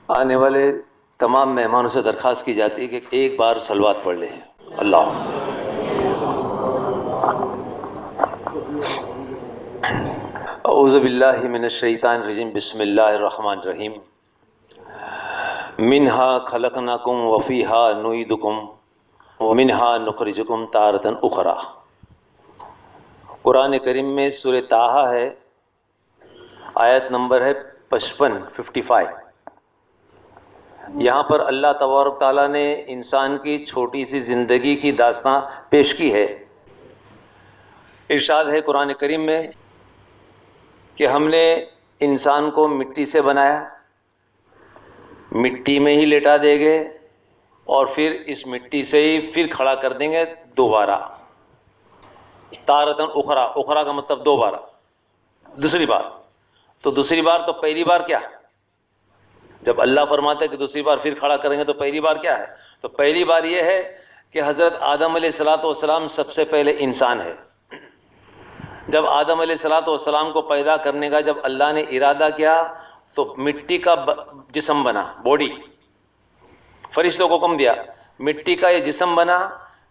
आने वाले तमाम मेहमानों से दरख्वास्त की जाती है कि एक बार सलवात पढ़ लें। अल्लाह औज़ु बिल्लाहि मिनश शैतानिर रजीम बिस्मिल्लाहिर रहमानिर रहीम मिन्हा खलकनाकुम व फीहा नुईदुकुम व मिन्हा नुखरिजुकुम तारतन उखरा। कुरान करीम में सूरह ताहा है, आयत नंबर है 55। यहाँ पर अल्लाह तबारक ताला ने इंसान की छोटी सी ज़िंदगी की दास्तां पेश की है। इरशाद है कुरान करीम में कि हमने इंसान को मिट्टी से बनाया, मिट्टी में ही लेटा देंगे और फिर इस मिट्टी से ही फिर खड़ा कर देंगे दोबारा। तारतन उखरा, उखरा का मतलब दोबारा, दूसरी बार। तो दूसरी बार तो पहली बार क्या? जब अल्लाह फरमाता है कि दूसरी बार फिर खड़ा करेंगे तो पहली बार क्या है? तो पहली बार यह है कि हज़रत आदम अलैहिस्सलातु वस्सलाम सबसे पहले इंसान है। जब आदम अलैहिस्सलातु वस्सलाम को पैदा करने का जब अल्लाह ने इरादा किया तो मिट्टी का जिस्म बना, बॉडी। फरिश्तों को हुक्म दिया, मिट्टी का ये जिस्म बना।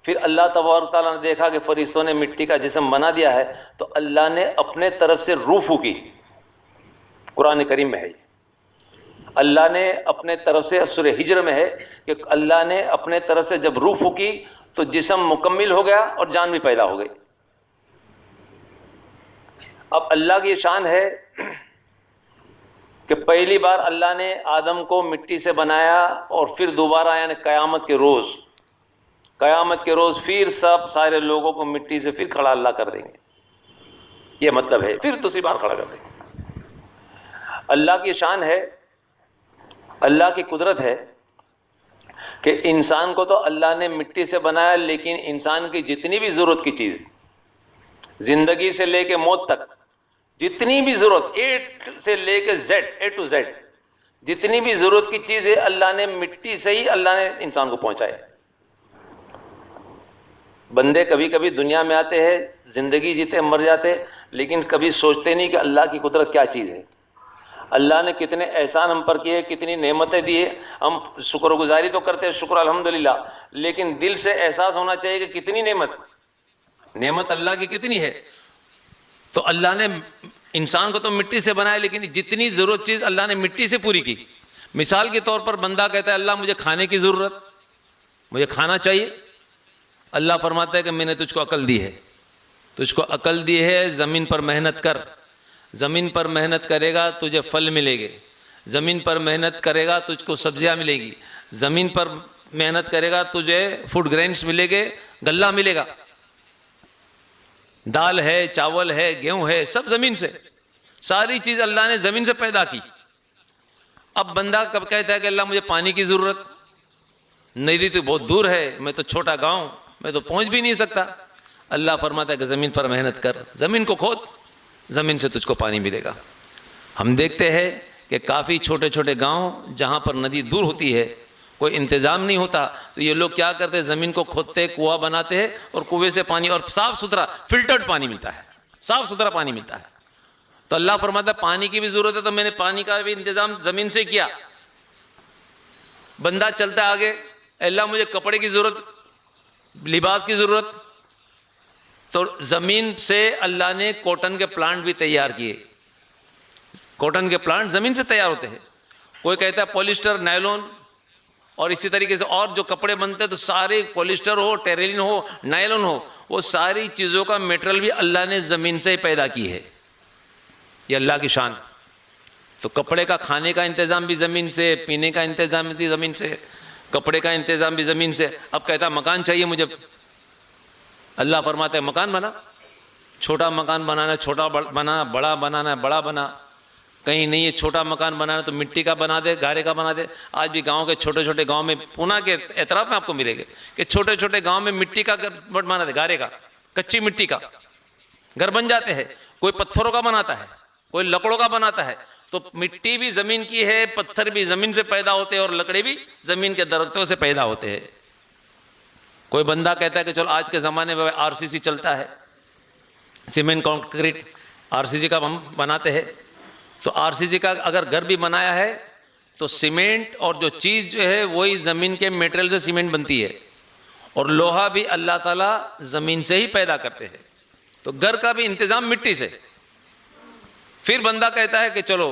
फिर अल्लाह तबारक तआला ने देखा कि फरिश्तों ने मिट्टी का जिस्म बना दिया है, तो अल्लाह ने अपने तरफ से रूह फूकी। कुरान करीम में है, अल्लाह ने अपने तरफ से, सूरह हिज्र में है कि अल्लाह ने अपने तरफ से जब रूह फूकी तो जिस्म मुकम्मिल हो गया और जान भी पैदा हो गई। अब अल्लाह की शान है कि पहली बार अल्लाह ने आदम को मिट्टी से बनाया और फिर दोबारा यानी क़यामत के रोज़ फिर सब सारे लोगों को मिट्टी से फिर खड़ा अल्लाह कर देंगे। ये मतलब है, फिर दूसरी बार खड़ा कर देंगे। अल्लाह की शान है, अल्लाह की कुदरत है कि इंसान को तो अल्लाह ने मिट्टी से बनाया, लेकिन इंसान की जितनी भी ज़रूरत की चीज़, ज़िंदगी से लेके मौत तक जितनी भी ज़रूरत, ए से लेके जेड, ए टू जेड, जितनी भी ज़रूरत की चीज़ है अल्लाह ने मिट्टी से ही अल्लाह ने इंसान को पहुंचाया। बंदे कभी कभी दुनिया में आते हैं, ज़िंदगी जीते मर जाते, लेकिन कभी सोचते नहीं कि अल्लाह की कुदरत क्या चीज़ है। अल्लाह ने कितने एहसान हम पर किए, कितनी नेमतें दी है। हम शुक्रगुजारी तो करते हैं, शुक्र अल्हम्दुलिल्लाह, लेकिन दिल से एहसास होना चाहिए कि कितनी नेमत अल्लाह की कितनी है। तो अल्लाह ने इंसान को तो मिट्टी से बनाया, लेकिन जितनी ज़रूरत चीज़ अल्लाह ने मिट्टी से पूरी की। मिसाल के तौर पर बंदा कहता है अल्लाह मुझे खाने की ज़रूरत, मुझे खाना चाहिए। अल्लाह फरमाता है कि मैंने तुझको अकल दी है, तुझको अकल दी है, ज़मीन पर मेहनत कर, ज़मीन पर मेहनत करेगा तुझे फल मिलेंगे, ज़मीन पर मेहनत करेगा तुझको सब्जियां मिलेगी, ज़मीन पर मेहनत करेगा तुझे फूड ग्रेन्स मिलेंगे, गल्ला मिलेगा, दाल है, चावल है, गेहूं है, सब ज़मीन से, सारी चीज़ अल्लाह ने ज़मीन से पैदा की। अब बंदा कब कहता है कि अल्लाह मुझे पानी की ज़रूरत, नदी तो बहुत दूर है, मैं तो छोटा गांव, मैं तो पहुंच भी नहीं सकता। अल्लाह फरमाता है कि ज़मीन पर मेहनत कर, ज़मीन को खोद, ज़मीन से तुझको पानी मिलेगा। हम देखते हैं कि काफ़ी छोटे छोटे गांव जहां पर नदी दूर होती है, कोई इंतज़ाम नहीं होता, तो ये लोग क्या करते हैं, ज़मीन को खोदते, कुआं बनाते हैं और कुएं से पानी, और साफ़ सुथरा फिल्टर्ड पानी मिलता है, साफ़ सुथरा पानी मिलता है। तो अल्लाह फरमाता है पानी की भी ज़रूरत है तो मैंने पानी का भी इंतज़ाम ज़मीन से किया। बंदा चलता है आगे, अल्लाह मुझे कपड़े की ज़रूरत, लिबास की ज़रूरत, तो ज़मीन से अल्लाह ने कॉटन के प्लांट भी तैयार किए। कॉटन के प्लांट ज़मीन से तैयार होते हैं। कोई कहता है पॉलिस्टर, नायलॉन, और इसी तरीके से और जो कपड़े बनते हैं तो सारे पॉलिस्टर हो, टेरेलिन हो, नायलॉन हो, वो सारी चीज़ों का मटेरियल भी अल्लाह ने ज़मीन से ही पैदा की है। ये अल्लाह की शान। तो कपड़े का, खाने का इंतज़ाम भी ज़मीन से, पीने का इंतज़ाम भी ज़मीन से, कपड़े का इंतज़ाम भी ज़मीन से। अब कहता मकान चाहिए मुझे, अल्लाह फरमाता है मकान बना, छोटा मकान बनाना छोटा बना, बड़ा बनाना है बड़ा बना। कहीं नहीं है छोटा मकान बनाना तो मिट्टी का बना दे, गारे का बना दे। आज भी गांव के छोटे छोटे गांव में, पूना के एतराफ़ में आपको मिलेंगे कि छोटे छोटे गांव में मिट्टी का घर बना दे, गारे का, कच्ची मिट्टी का घर बन जाते हैं। कोई पत्थरों का बनाता है, कोई लकड़ों का बनाता है। तो मिट्टी भी ज़मीन की है, पत्थर भी ज़मीन से पैदा होते हैं और लकड़ी भी ज़मीन के दरख्तों से पैदा होते हैं। कोई बंदा कहता है कि चलो आज के ज़माने में आरसीसी चलता है, सीमेंट कंक्रीट, आरसीसी का हम बनाते हैं। तो आरसीसी का अगर घर भी बनाया है तो सीमेंट और जो चीज़ जो है वही ज़मीन के मटेरियल से सीमेंट बनती है, और लोहा भी अल्लाह ताला ज़मीन से ही पैदा करते हैं। तो घर का भी इंतज़ाम मिट्टी से। फिर बंदा कहता है कि चलो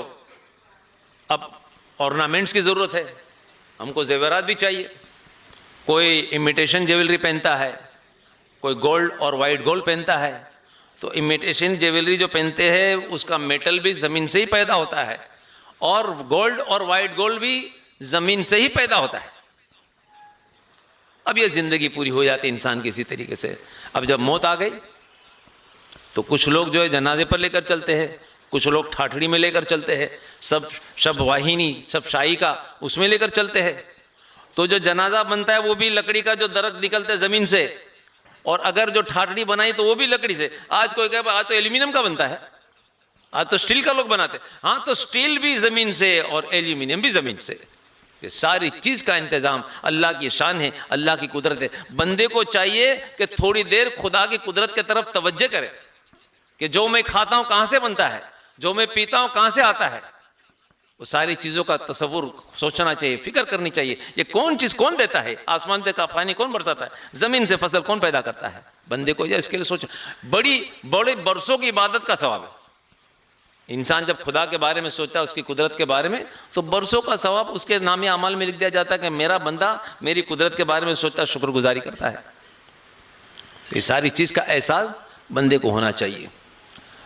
अब ऑर्नामेंट्स की ज़रूरत है, हमको जेवरात भी चाहिए। कोई इमिटेशन ज्वेलरी पहनता है, कोई गोल्ड और वाइट गोल्ड पहनता है। तो इमिटेशन ज्वेलरी जो पहनते हैं उसका मेटल भी ज़मीन से ही पैदा होता है, और गोल्ड और वाइट गोल्ड भी ज़मीन से ही पैदा होता है। अब ये ज़िंदगी पूरी हो जाती है इंसान की इसी तरीके से। अब जब मौत आ गई तो कुछ लोग जो है जनाजे पर लेकर चलते हैं, कुछ लोग ठाठड़ी में लेकर चलते हैं, सब वाहिनी, सब शाही का उसमें लेकर चलते हैं। तो जो जनाजा बनता है वो भी लकड़ी का जो दरख्त निकलता है ज़मीन से, और अगर जो ठाठड़ी बनाई तो वो भी लकड़ी से। आज कोई कहे आज तो एल्यूमिनियम का बनता है, आज तो स्टील का लोग बनाते हैं। हाँ, तो स्टील भी ज़मीन से और एल्यूमिनियम भी ज़मीन से। ये सारी चीज़ का इंतज़ाम अल्लाह की शान है, अल्लाह की कुदरत है। बंदे को चाहिए कि थोड़ी देर खुदा की कुदरत की तरफ तवज्जो करे कि जो मैं खाता हूँ कहाँ से बनता है, जो मैं पीता हूँ कहाँ से आता है। वो सारी चीज़ों का तसव्वुर सोचना चाहिए, फिक्र करनी चाहिए। ये कौन चीज़ कौन देता है, आसमान से का पानी कौन बरसाता है, ज़मीन से फसल कौन पैदा करता है। बंदे को ये इसके लिए सोच, बड़े बरसों की इबादत का सवाब है। इंसान जब खुदा के बारे में सोचता है, उसकी कुदरत के बारे में, तो बरसों का सवाब उसके नामे अमाल में लिख दिया जाता है कि मेरा बंदा मेरी कुदरत के बारे में सोचता है, शुक्रगुजारी करता है। ये सारी चीज़ का एहसास बंदे को होना चाहिए।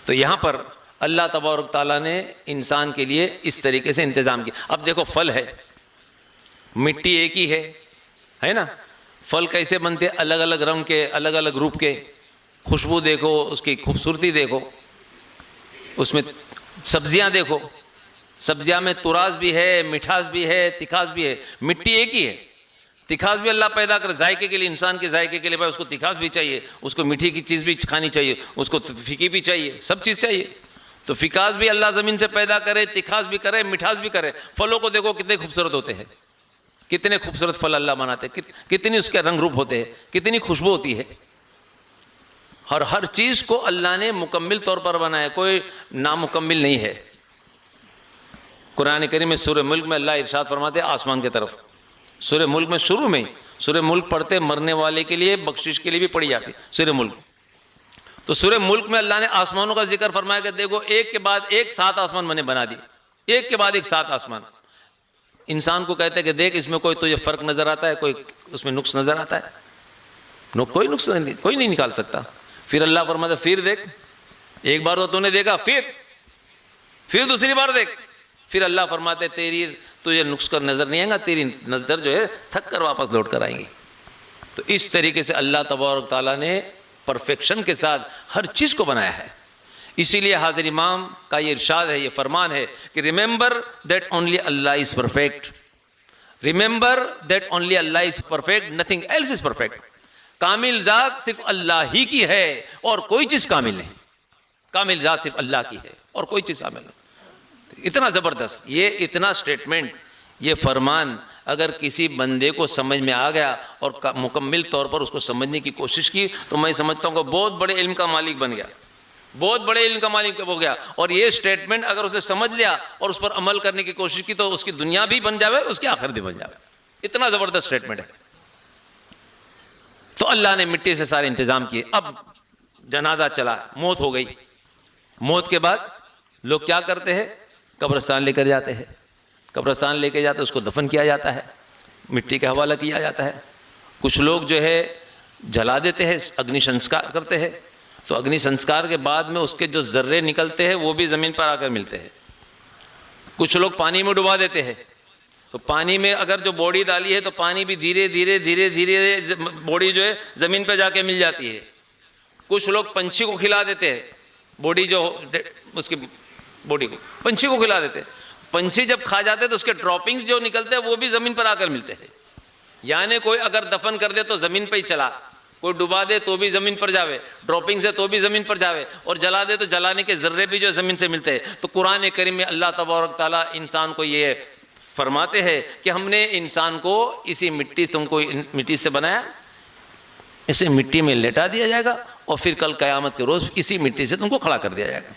तो यहाँ पर अल्लाह तबारक ताला ने इंसान के लिए इस तरीके से इंतज़ाम किया। अब देखो फल है, मिट्टी एक ही है ना। फल कैसे बनते, अलग अलग रंग के, अलग अलग रूप के। खुशबू देखो, उसकी खूबसूरती देखो, उसमें सब्जियां देखो, सब्जियां में तुरास भी है, मिठास भी है, तिखास भी है। मिट्टी एक ही है, तिखास भी अल्लाह पैदा कर जायके के लिए, इंसान के जायके के लिए भाई उसको तिखास भी चाहिए, उसको मीठी की चीज़ भी खानी चाहिए, उसको फीकी भी चाहिए, सब चीज़ चाहिए। तो फिकास भी अल्लाह ज़मीन से पैदा करे, तिखास भी करे, मिठास भी करे। फलों को देखो कितने खूबसूरत होते हैं, कितने खूबसूरत फल अल्लाह बनाते हैं, कितनी उसके रंग रूप होते हैं, कितनी खुशबू होती है। हर चीज़ को अल्लाह ने मुकम्मिल तौर पर बनाया, कोई नामुकम्मिल नहीं है। कुरान करीम में सूरह मुल्क में अल्लाह इरशाद फरमाते आसमान की तरफ, सूरह मुल्क में शुरू में सूरह मुल्क पढ़ते मरने वाले के लिए बख्शिश के लिए भी पढ़ी जाती सूरह मुल्क। तो सूरह मुल्क में अल्लाह ने आसमानों का जिक्र फरमाया कि देखो एक के बाद एक 7 आसमान मैंने बना दिए, एक के बाद एक 7 आसमान। इंसान को कहते हैं कि देख इसमें कोई तुझे फ़र्क नज़र आता है, कोई उसमें नुक्स नज़र आता है? कोई नुक्स नहीं, कोई नहीं निकाल सकता। फिर अल्लाह फरमाता फिर देख, एक बार तो तूने देखा, फिर दूसरी बार देख। फिर अल्लाह फरमाते तेरी तुझे नुक्स कर नज़र नहीं आएगा, तेरी नज़र जो है थक कर वापस लौट कर आएंगी। तो इस तरीके से अल्लाह तबारक ताला ने परफेक्शन के साथ हर चीज़ को बनाया है। इसीलिए हाज़िर इमाम का ये इरशाद है, ये फरमान है कि remember that only Allah is perfect, remember that only Allah is perfect, nothing else is perfect. कामिल ज़ात सिर्फ अल्लाह ही की है और कोई चीज़ कामिल नहीं। कामिल ज़ात सिर्फ अल्लाह की है और कोई चीज़ कामिल नहीं। इतना ज़बरदस्त ये इतना स्टेटमेंट, ये फरमान अगर किसी बंदे को समझ में आ गया और मुकम्मिल तौर पर उसको समझने की कोशिश की, तो मैं समझता हूँ कि बहुत बड़े इल्म का मालिक बन गया, बहुत बड़े इल्म का मालिक हो गया। और ये स्टेटमेंट अगर उसे समझ लिया और उस पर अमल करने की कोशिश की तो उसकी दुनिया भी बन जाए, उसकी आखिरत भी बन जाए। इतना ज़बरदस्त स्टेटमेंट है। तो अल्लाह ने मिट्टी से सारे इंतज़ाम किए। अब जनाजा चला, मौत हो गई। मौत के बाद लोग क्या करते हैं, कब्रिस्तान लेकर जाते हैं। कब्रिस्तान लेके जाते उसको दफन किया जाता है, मिट्टी का हवाला किया जाता है। कुछ लोग जो है जला देते हैं, अग्नि संस्कार करते हैं। तो अग्नि संस्कार के बाद में उसके जो जर्रे निकलते हैं वो भी ज़मीन पर आकर मिलते हैं। कुछ लोग पानी में डुबा देते हैं, तो पानी में अगर जो बॉडी डाली है तो पानी भी धीरे धीरे धीरे धीरे बॉडी जो है ज़मीन पर जाके मिल जाती है। कुछ लोग पंछी को खिला देते हैं, बॉडी जो उसकी बॉडी को पंछी को खिला देते हैं। पंछी जब खा जाते हैं तो उसके ड्रॉपिंग्स जो निकलते हैं वो भी ज़मीन पर आकर मिलते हैं। यानी कोई अगर दफन कर दे तो ज़मीन पर ही चला, कोई डुबा दे तो भी ज़मीन पर जावे, ड्रॉपिंग से तो भी ज़मीन पर जावे, और जला दे तो जलाने के ज़र्रे भी जो ज़मीन से मिलते हैं। तो कुरान करीम में अल्लाह तबारक ताला इंसान को ये फरमाते हैं कि हमने इंसान को इसी मिट्टी, तुमको मिट्टी से बनाया, इसे मिट्टी में लेटा दिया जाएगा और फिर कल क़यामत के रोज़ इसी मिट्टी से तुमको खड़ा कर दिया जाएगा।